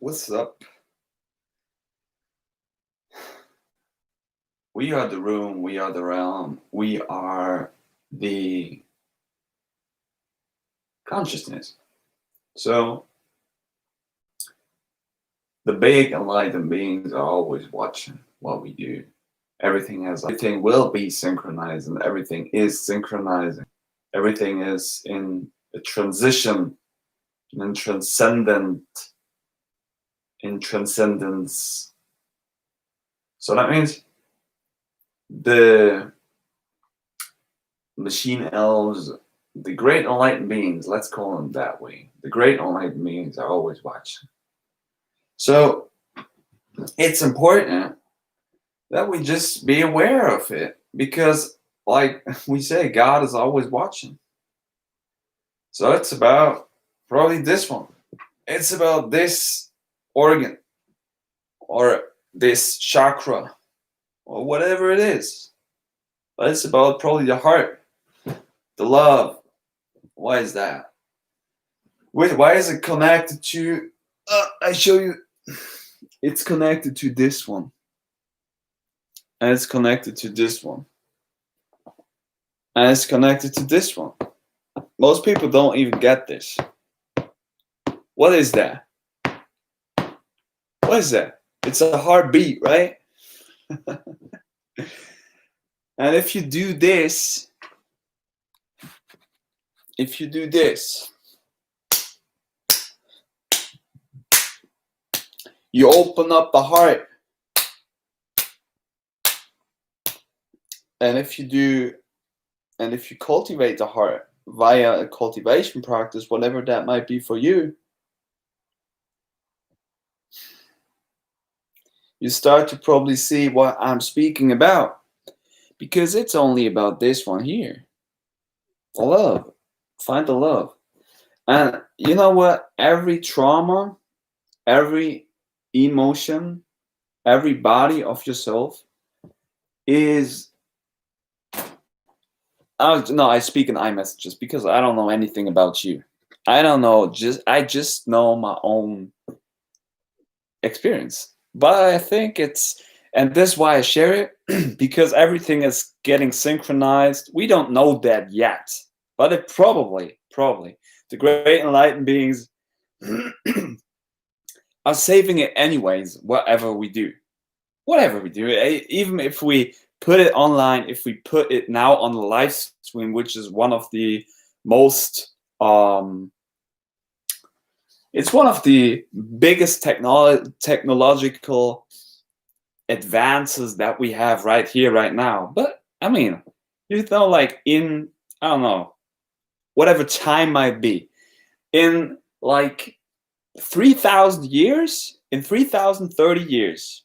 What's up? We are the room, we are the realm, we are the consciousness. So, the big enlightened beings are always watching what we do. Everything will be synchronized, and everything is synchronizing. Everything is in a transition, in transcendence. So that means the machine elves, the great enlightened beings, let's call them that way. The great enlightened beings are always watching. So it's important that we just be aware of it because, like we say, God is always watching. So it's about probably this one. It's about this organ or this chakra or whatever it is. But it's about probably the heart, the love. Why is that? Why is it connected to? I show you. It's connected to this one. And it's connected to this one. And it's connected to this one. Most people don't even get this. What is that? What is that? It's a heartbeat, right? And if you do this, you open up the heart. And if you cultivate the heart via a cultivation practice, whatever that might be for you, you start to probably see what I'm speaking about. Because it's only about this one here. The love. Find the love. And you know what? Every trauma, every emotion, every body of yourself is... I speak in iMessages because I don't know anything about you. I don't know. I just know my own experience. But I think it's... And this is why I share it, because everything is getting synchronized. We don't know that yet, but it probably, the great enlightened beings are saving it anyways, whatever we do. Even if we put it online, if we put it now on the live stream, which is one of the most... it's one of the biggest technological advances that we have right here, right now. But I mean, like in, I don't know, whatever time might be, in like 3,000 years, in 3,030 years,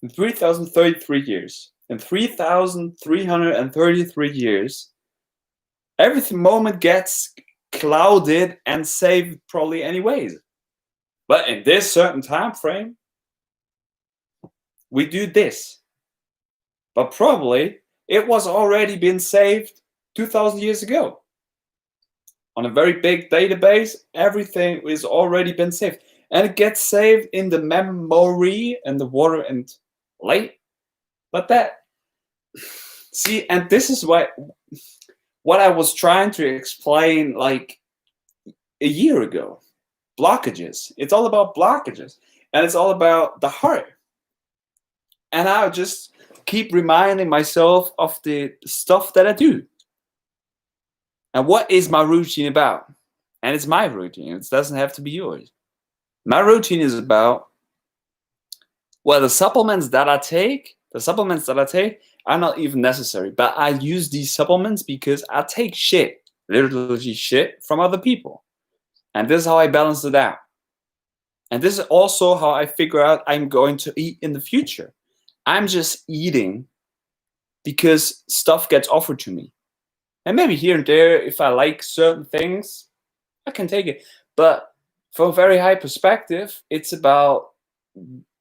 in 3,033 years, in 3,333 years, every moment gets clouded and saved probably anyways. But in this certain time frame, we do this. But probably it was already been saved 2,000 years ago. On a very big database, everything is already been saved. And it gets saved in the memory and the water and light. But that... See, and this is what I was trying to explain like a year ago. Blockages. It's all about blockages. And it's all about the heart. And I just keep reminding myself of the stuff that I do. And what is my routine about? And it's my routine. It doesn't have to be yours. My routine is about, well, the supplements that I take are not even necessary. But I use these supplements because I take shit, literally shit, from other people. And this is how I balance it out. And this is also how I figure out I'm going to eat in the future. I'm just eating because stuff gets offered to me. And maybe here and there, if I like certain things, I can take it. But from a very high perspective, it's about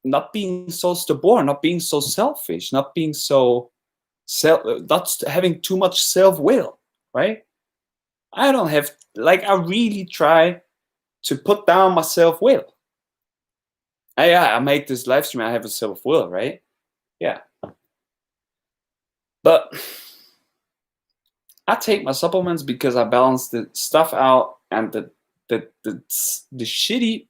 not being so stubborn, not being so selfish, not having too much self-will, right? I don't have, I really try to put down my self-will. Yeah, I make this live stream. I have a self-will, right? Yeah. But I take my supplements because I balance the stuff out, and the shitty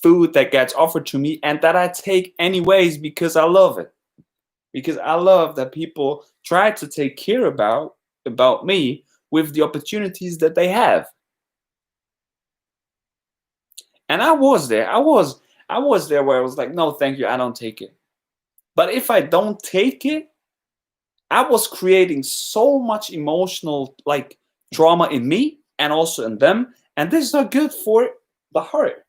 food that gets offered to me, and that I take anyways because I love it. Because I love that people try to take care about me with the opportunities that they have. And I was there. I was there where I was like, no, thank you, I don't take it. But if I don't take it, I was creating so much emotional like trauma in me and also in them, and this is not good for the heart.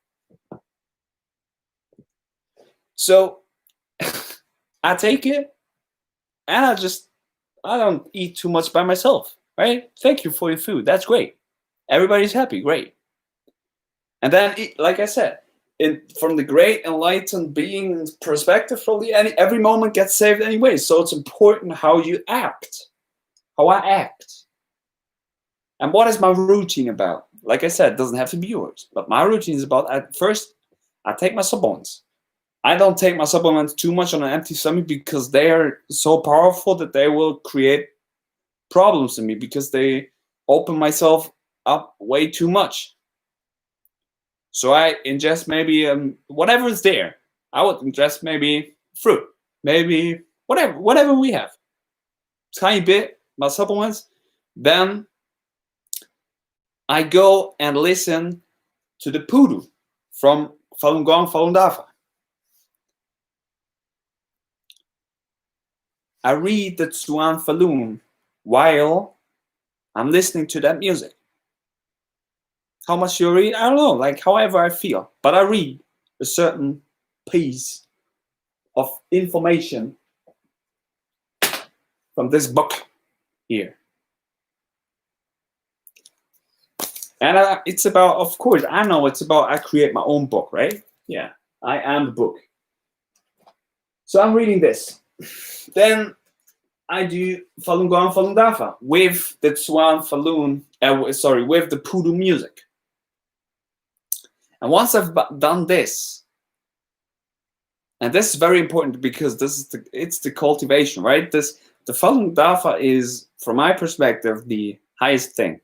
So I take it, and I don't eat too much by myself, right? Thank you for your food. That's great. Everybody's happy, great. And then, like I said, from the great enlightened being perspective, probably every moment gets saved anyway. So it's important how you act, how I act. And what is my routine about? Like I said, it doesn't have to be yours. But my routine is about, at first, I take my supplements. I don't take my supplements too much on an empty stomach because they are so powerful that they will create problems in me because they open myself up way too much. So I ingest maybe whatever is there. I would ingest maybe fruit, maybe whatever we have. Tiny bit, my supplements. Then I go and listen to the poodoo from Falun Gong, Falun Dafa. I read the Tsuan Falun while I'm listening to that music. How much you read? I don't know, like however I feel. But I read a certain piece of information from this book here. And it's about, of course, I know it's about, I create my own book, right? Yeah, I am the book. So I'm reading this. Then I do Falun Gong, Falun Dafa with the Tsuan Falun, with the Poodoo music. And once I've done this, and this is very important because it's the cultivation, right? The Falun Dafa is, from my perspective, the highest thing.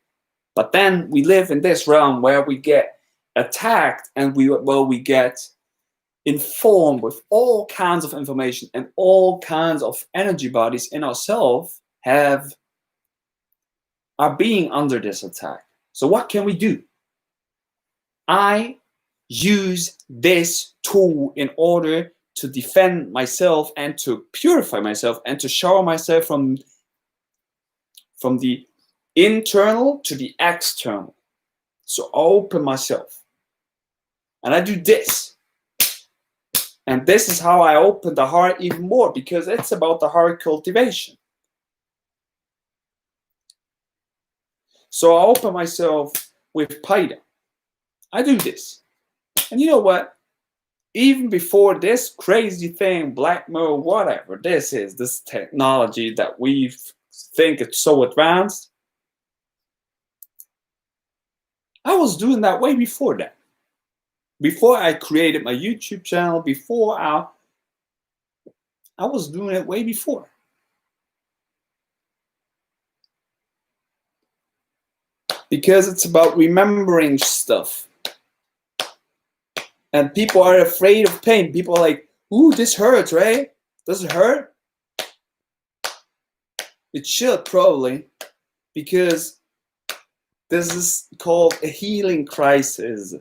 But then we live in this realm where we get attacked and we get informed with all kinds of information, and all kinds of energy bodies in ourselves are being under this attack. So what can we do? I use this tool in order to defend myself and to purify myself and to shower myself from the internal to the external. So I open myself and I do this. And this is how I open the heart even more, because it's about the heart cultivation. So I open myself with Paida. I do this. And you know what? Even before this crazy thing, Black Mirror, whatever this is, this technology that we think it's so advanced, I was doing that way before that. Before I created my YouTube channel, before I was doing it way before. Because it's about remembering stuff. And people are afraid of pain. People are like, ooh, this hurts, right? Does it hurt? It should, probably. Because this is called a healing crisis.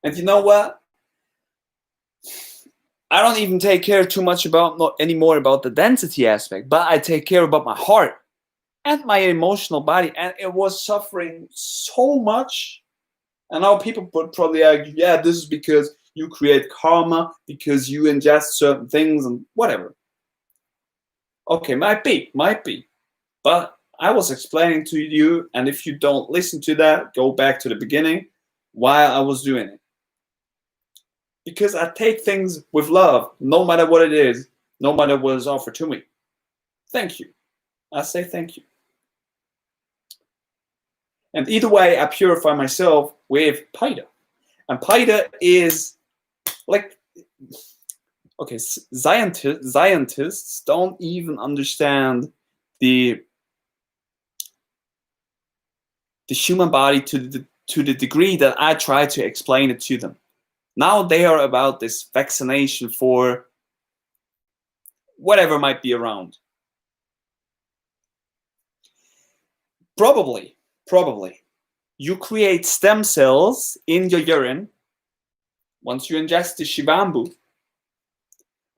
And you know what? I don't even take care too much anymore about the density aspect, but I take care about my heart and my emotional body. And it was suffering so much. And now people would probably argue, yeah, this is because you create karma, because you ingest certain things and whatever. Okay, might be. But I was explaining to you, and if you don't listen to that, go back to the beginning, why I was doing it. Because I take things with love, no matter what it is, no matter what is offered to me. Thank you. I say thank you. And either way, I purify myself with Paida. And Paida is like, okay, scientists don't even understand the human body to the degree that I try to explain it to them. Now they are about this vaccination for whatever might be around. Probably, you create stem cells in your urine once you ingest the Shivambu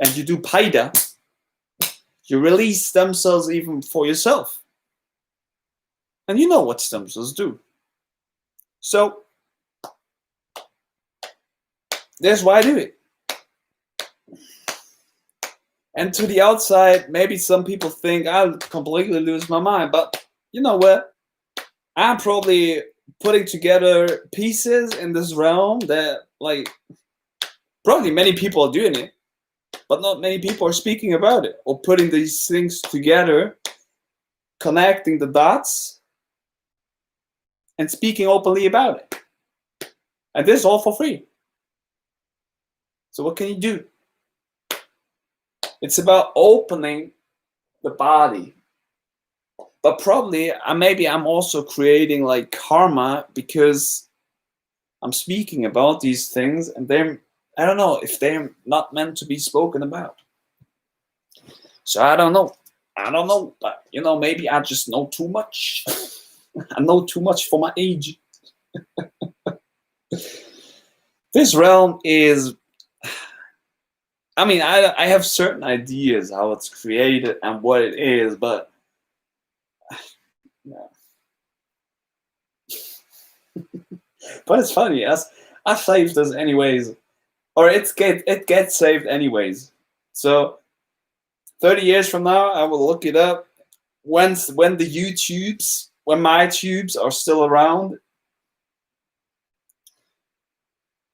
and you do Paida. You release stem cells even for yourself. And you know what stem cells do. So that's why I do it. And to the outside, maybe some people think I'll completely lose my mind. But you know what? I'm probably putting together pieces in this realm that, like, probably many people are doing it, but not many people are speaking about it or putting these things together, connecting the dots, and speaking openly about it. And this is all for free. So what can you do? It's about opening the body. But probably, maybe I'm also creating like karma because I'm speaking about these things and I don't know if they're not meant to be spoken about. So I don't know, but maybe I just know too much. I know too much for my age. This realm is, I have certain ideas how it's created and what it is, but yeah. But it's funny, I saved this anyways, or it gets saved anyways. So 30 years from now, I will look it up when my tubes are still around.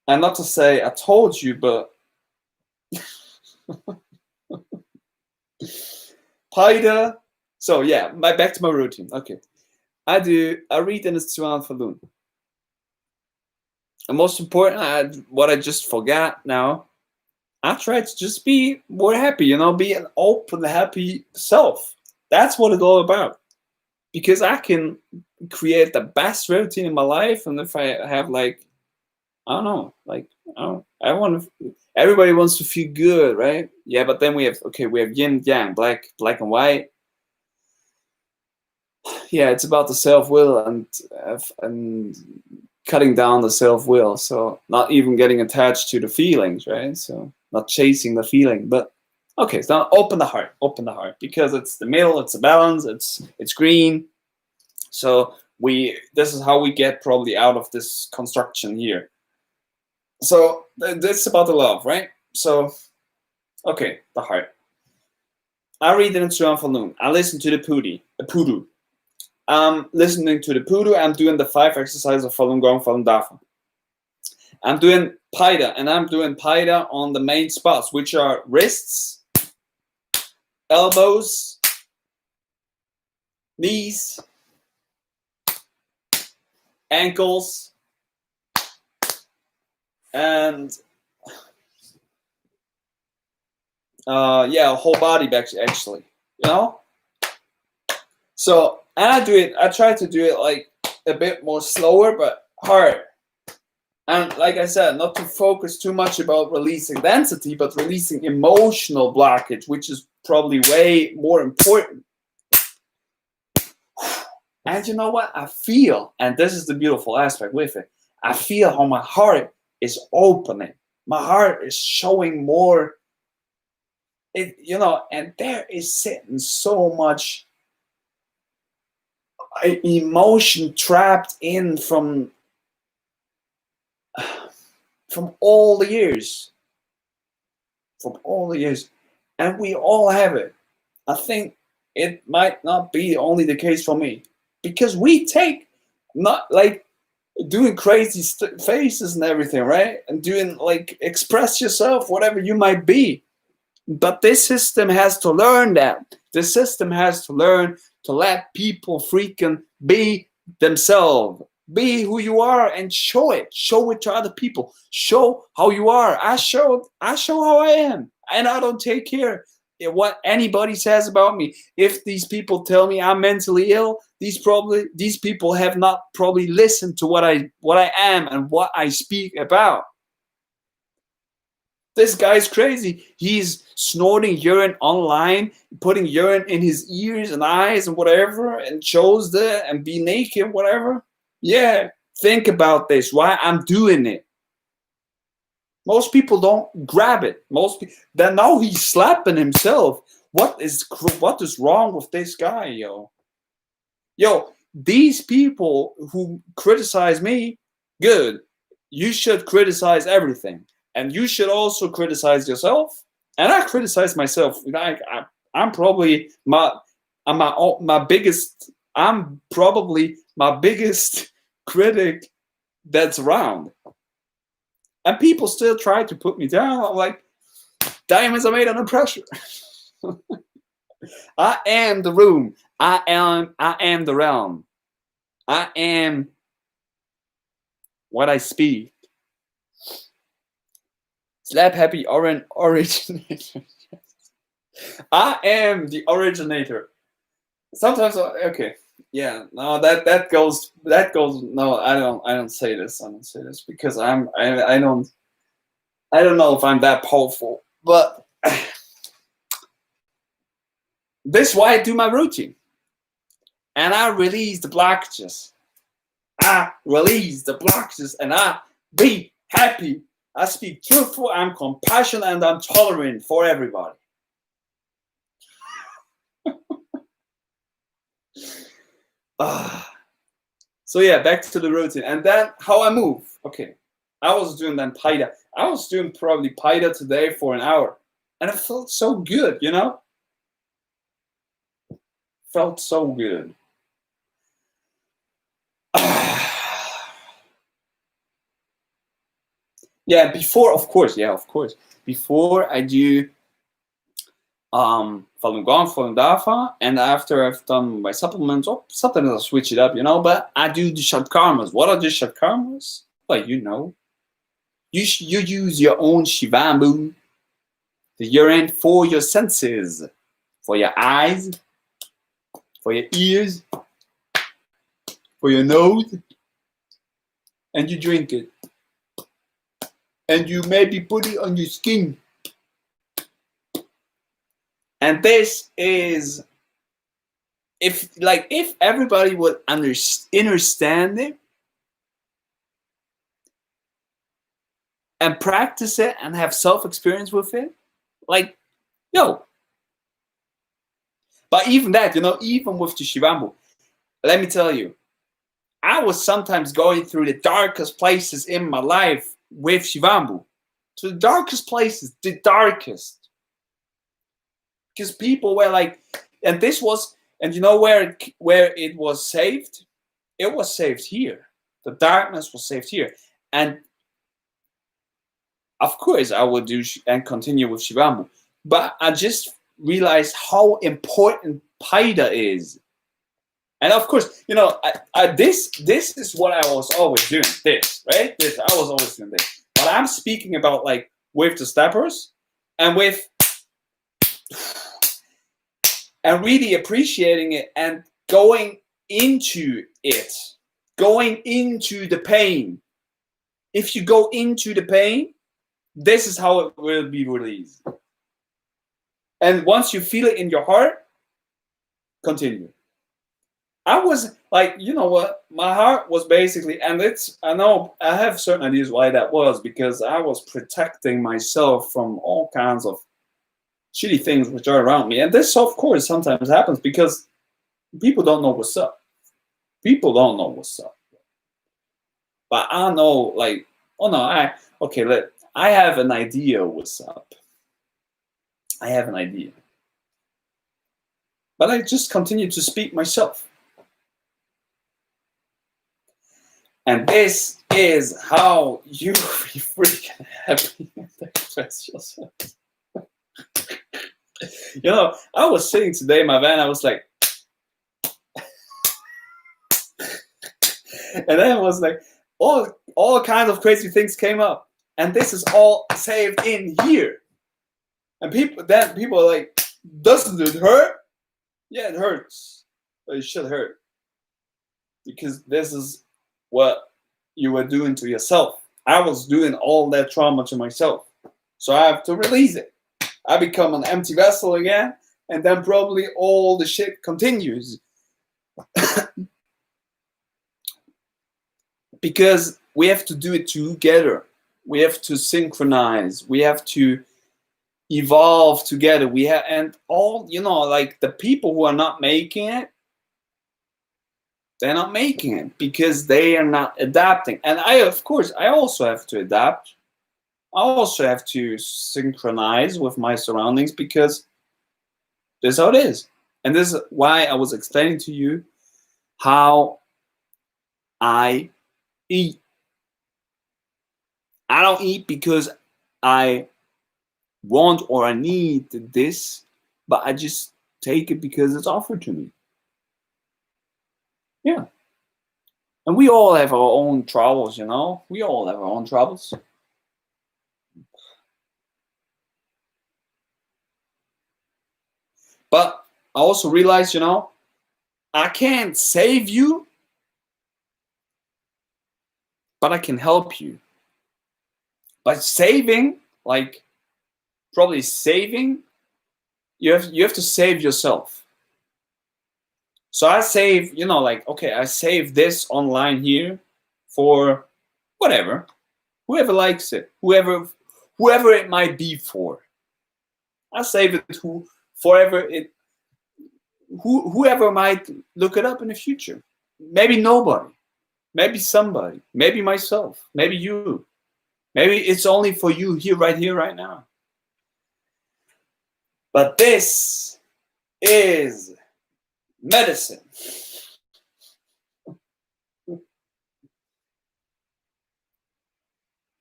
And not to say I told you, but Paida. So yeah, back to my routine. Okay, I read in the Tsuan Falun. And most important, what I just forgot now, I try to just be more happy, be an open, happy self. That's what it's all about. Because I can create the best routine in my life, and if I have I don't know, everybody wants to feel good, right? Yeah, but then we have yin yang, black and white. Yeah, it's about the self-will and cutting down the self-will. So not even getting attached to the feelings, right? So not chasing the feeling, but okay, so now open the heart, because it's the middle, it's the balance, it's green. So this is how we get probably out of this construction here. So this is about the love, right? So, okay, the heart. I read it in Tsuan Falun. I listen to the Pudu. I'm listening to the Pudu. I'm doing the 5 exercises of Falun Gong, Falun Dafa. I'm doing Paida, and I'm doing Paida on the main spots, which are wrists, elbows, knees, ankles, and whole body back actually, So, and I try to do it like a bit more slower, but hard. And like I said, not to focus too much about releasing density, but releasing emotional blockage, which is probably way more important. And you know what? I feel, and this is the beautiful aspect with it, I feel how my heart is opening. My heart is showing more, and there is sitting so much emotion trapped in from all the years. And we all have it. I think it might not be only the case for me, because we take not like doing crazy faces and everything, right? And doing express yourself, whatever you might be. But this system has to learn that. This system has to learn to let people freaking be themselves. Be who you are and show it. Show it to other people. Show how you are. I show how I am, and I don't take care what anybody says about me. If these people tell me I'm mentally ill, these people have not probably listened to what I am and what I speak about. This guy's crazy. He's snorting urine online, putting urine in his ears and eyes and whatever, and shows that and be naked, whatever. Yeah, think about this. Why I'm doing it. Most people don't grab it. Then now he's slapping himself. What is wrong with this guy, yo? Yo, these people who criticize me, good. You should criticize everything. And you should also criticize yourself. And I criticize myself. I'm probably my biggest. I'm probably my biggest critic that's around. And people still try to put me down. I'm like, diamonds are made under pressure. I am the room. I am the realm. I am what I speak. Slap happy originator. I am the originator. Sometimes, okay, yeah, no, that goes. No, I don't say this. I don't say this because I don't know if I'm that powerful, but this is why I do my routine, and I release the blockages. I release the blockages, and I be happy. I speak truthful, I'm compassionate, and I'm tolerant for everybody. So yeah, back to the routine. And then how I move. Okay, I was doing then Paida. I was doing probably Paida today for an hour. And it felt so good, you know? Felt so good. Yeah, before, of course. Before I do Falun Gong, Falun Dafa, and after I've done my supplements, sometimes I'll switch it up, you know, but I do the Shatkarmas. What are the Shatkarmas? Well, you know. You use your own Shivambu, the urine, for your senses, for your eyes, for your ears, for your nose, and you drink it. And you maybe put it on your skin. And this is, if everybody would understand it and practice it and have self-experience with it, like, yo. But even that, you know, even with the Shivambu, let me tell you, I was sometimes going through the darkest places in my life with Shivambu. To the darkest places, the darkest. Because people were like, and this was, and you know where it was saved? It was saved here. The darkness was saved here. And of course I would do and continue with Shivambu. But I just realized how important Paida is. And of course, you know, this is what I was always doing. This, right? This, I was always doing this. But I'm speaking about like with the steppers and with and really appreciating it and going into it, going into the pain. If you go into the pain, this is how it will be released. And once you feel it in your heart, continue. I was like, you know what? My heart was basically, and I know I have certain ideas why that was, because I was protecting myself from all kinds of shitty things which are around me. And this, of course, sometimes happens because people don't know what's up. People don't know what's up. But I know, like, oh no, I have an idea what's up. I have an idea. But I just continue to speak myself. And this is how you be freaking happy and express yourself. You know, I was sitting today in my van, I was like, And then it was like all kinds of crazy things came up, and this is all saved in here. And people are like, doesn't it hurt? Yeah, it hurts, but it should hurt because this is what you were doing to yourself. I was doing all that trauma to myself, so I have to release it. I become an empty vessel again, and then probably all the shit continues. Because we have to do it together. We have to synchronize. We have to evolve together. We have, and all, like the people who are not making it, they're not making it because they are not adapting. And I also have to adapt. I also have to synchronize with my surroundings because this is how it is. And this is why I was explaining to you how I eat. I don't eat because I want or I need this, but I just take it because it's offered to me. Yeah. And we all have our own troubles, We all have our own troubles. But I also realized, I can't save you, but I can help you. By saving, like probably saving, you have to save yourself. So I save, I save this online here for whatever, whoever likes it, whoever it might be for. I save it forever. Whoever might look it up in the future. Maybe nobody. Maybe somebody. Maybe myself. Maybe you. Maybe it's only for you here, right now. But this is medicine.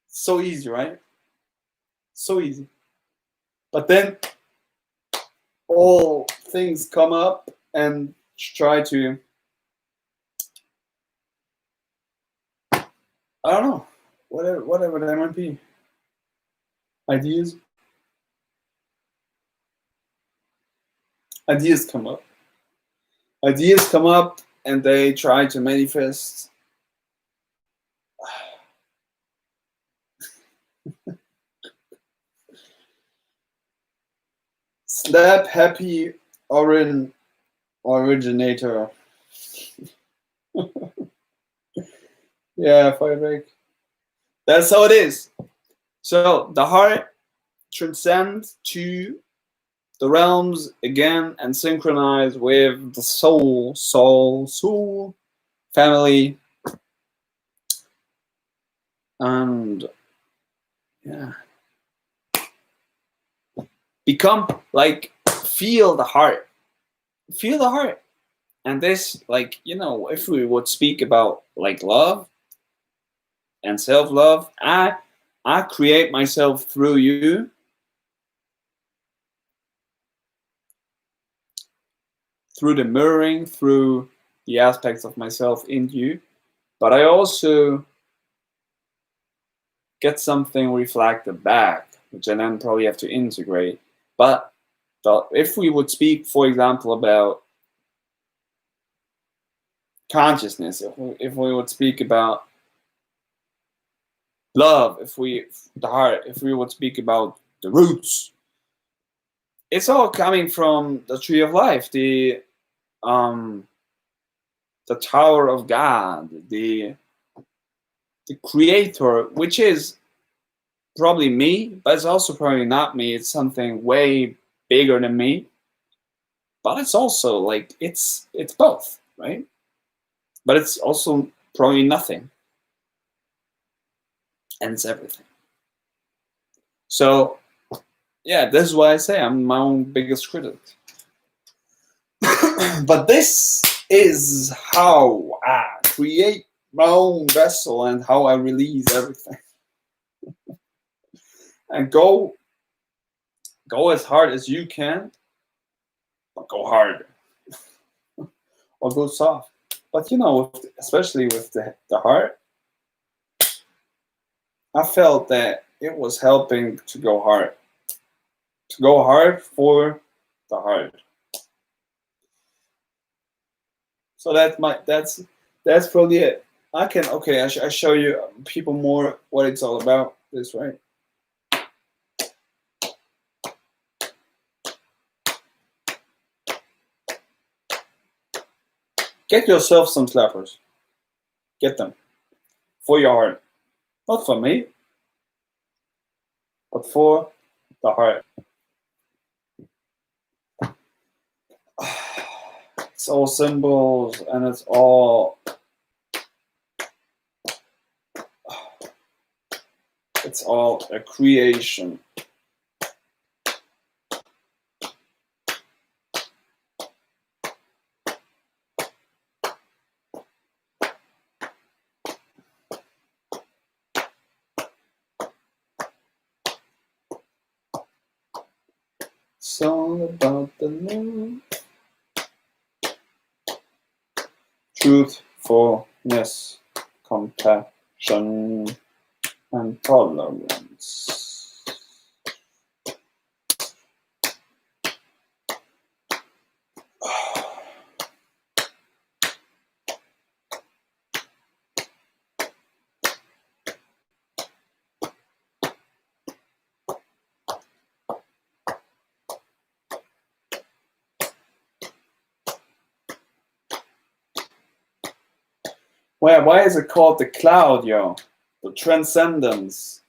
So easy, right? So easy. But then all things come up and try to, I don't know, whatever that might be. Ideas come up. Ideas come up and they try to manifest. Slap happy originator. Yeah, firebreak. That's how it is. So the heart transcends to the realms again and synchronize with the soul, family, and yeah, become like feel the heart, and this, like, if we would speak about like love and self-love, I create myself through you, through the mirroring, through the aspects of myself in you, but I also get something reflected back, which I then probably have to integrate. But if we would speak, for example, about consciousness, if we would speak about love, the heart, if we would speak about the roots, it's all coming from the tree of life, the tower of God, the creator, which is probably me, but it's also probably not me. It's something way bigger than me. But it's also like it's both, right? But it's also probably nothing. And it's everything. So yeah, this is why I say I'm my own biggest critic. But this is how I create my own vessel and how I release everything. And go as hard as you can, but go harder. Or go soft. But especially with the heart, I felt that it was helping to go hard. To go hard for the heart. So that's probably it. I show you people more what it's all about. This right. Get yourself some slappers. Get them for your heart, not for me, but for the heart. It's all symbols and it's all a creation. It's all about the love, truthfulness, compassion, and tolerance. Why is it called the cloud, yo? The transcendence.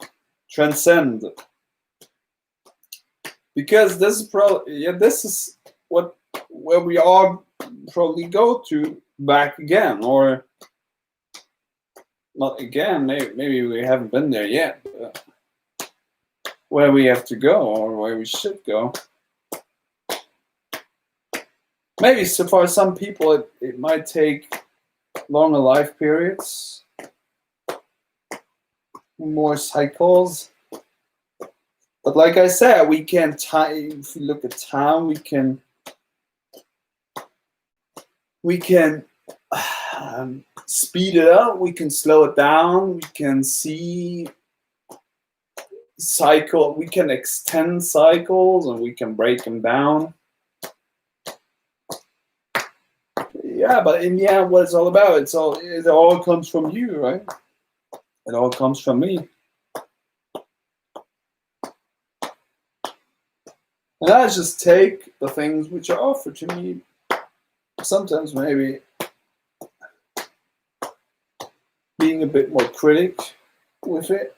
Transcend. Because this is where we all probably go to back again, or not again, maybe we haven't been there yet, but where we have to go, or where we should go. Maybe so for some people it might take longer life periods, more cycles. But like I said, we can if we look at time, we can speed it up, we can slow it down, we can see we can extend cycles, and we can break them down. Yeah, but in the end, what it's all about, it all comes from you, right? It all comes from me. And I just take the things which are offered to me. Sometimes maybe being a bit more critic with it.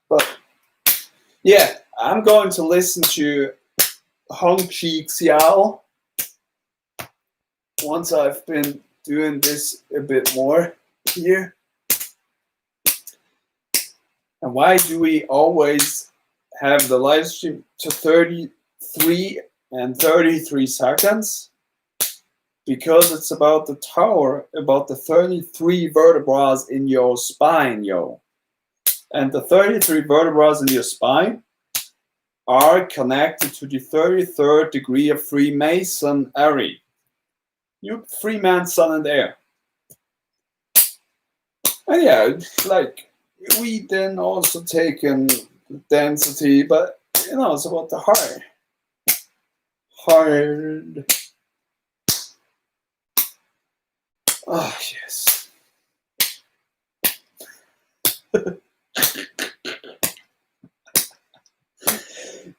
But yeah, I'm going to listen to Hong Chi Xiao once I've been doing this a bit more here. And why do we always have the live stream to 33 and 33 seconds? Because it's about the tower, about the 33 vertebrae in your spine, yo. And the 33 vertebrae in your spine are connected to the 33rd degree of Freemasonry. You Freeman, sun and air. And yeah, like we then also take in density, but it's about the heart. Hard. Oh, yes.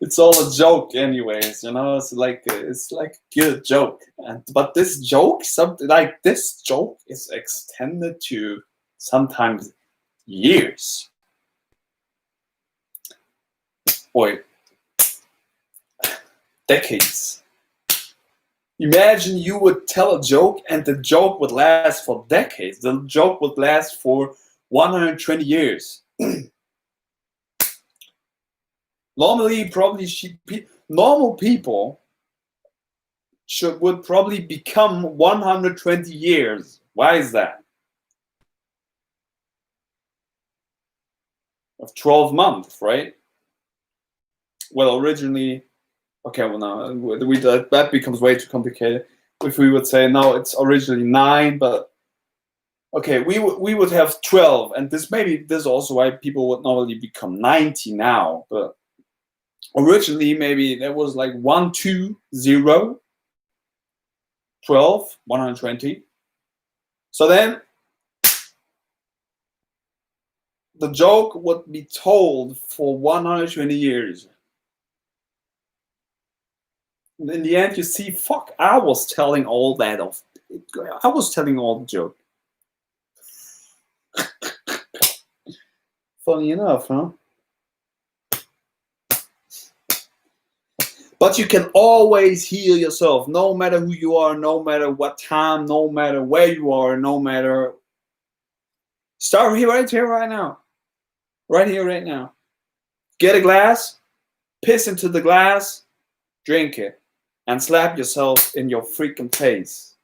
It's all a joke anyways, it's like a good joke. But this joke, this joke is extended to sometimes years. Or decades. Imagine you would tell a joke and the joke would last for decades. The joke would last for 120 years. Normally, normal people would probably become 120 years. Why is that? Of 12 months, right? Well, originally, okay, well now that becomes way too complicated. if we would say no, it's originally 9, but okay, we would have 12, and this also why people would normally become 90 now, but originally maybe there was like 1, 2, 0, 12, 120. So then the joke would be told for 120 years. And in the end, you see, fuck, I was telling all that I was telling all the joke. Funny enough, huh? But you can always heal yourself, no matter who you are, no matter what time, no matter where you are, no matter. Start here, right now. Right here, right now. Get a glass, piss into the glass, drink it, and slap yourself in your freaking face.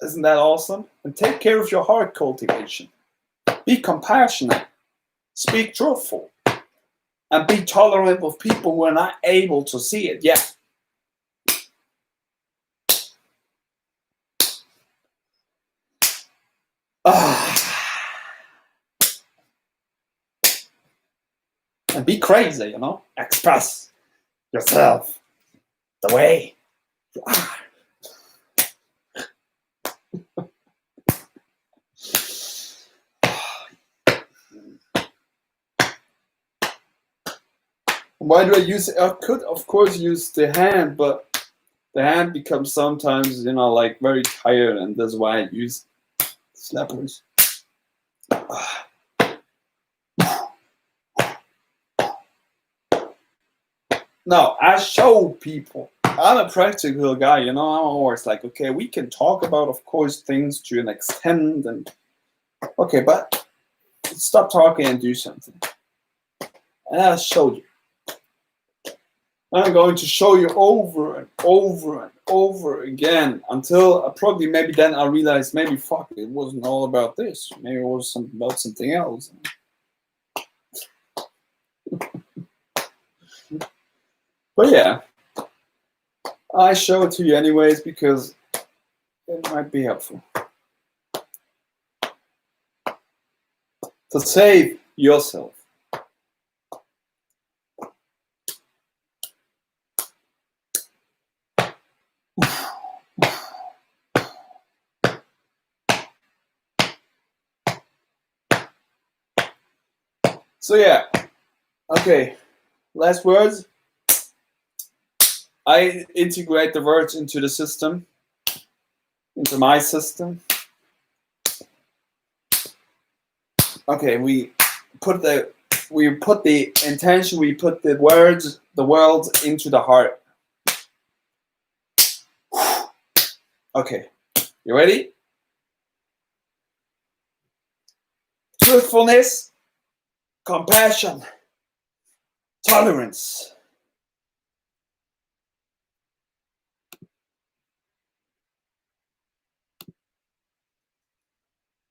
Isn't that awesome? And take care of your heart cultivation. Be compassionate. Speak truthful. And be tolerant of people who are not able to see it yet. And be crazy, you know? Express yourself the way you are. Why do I use it? I could, of course, use the hand, but the hand becomes sometimes, like very tired, and that's why I use slappers. No, I show people. I'm a practical guy, I'm always like, okay, we can talk about, of course, things to an extent, and okay, but stop talking and do something. And I'll show you. I'm going to show you over and over and over again until probably maybe then I realize maybe fuck it wasn't all about this. Maybe it was about something else. But yeah, I show it to you anyways because it might be helpful. To save yourself. So yeah, okay, last words. I integrate the words into the system, into my system. Okay, we put the intention, we put the words into the heart. Okay, you ready? Truthfulness, compassion, tolerance,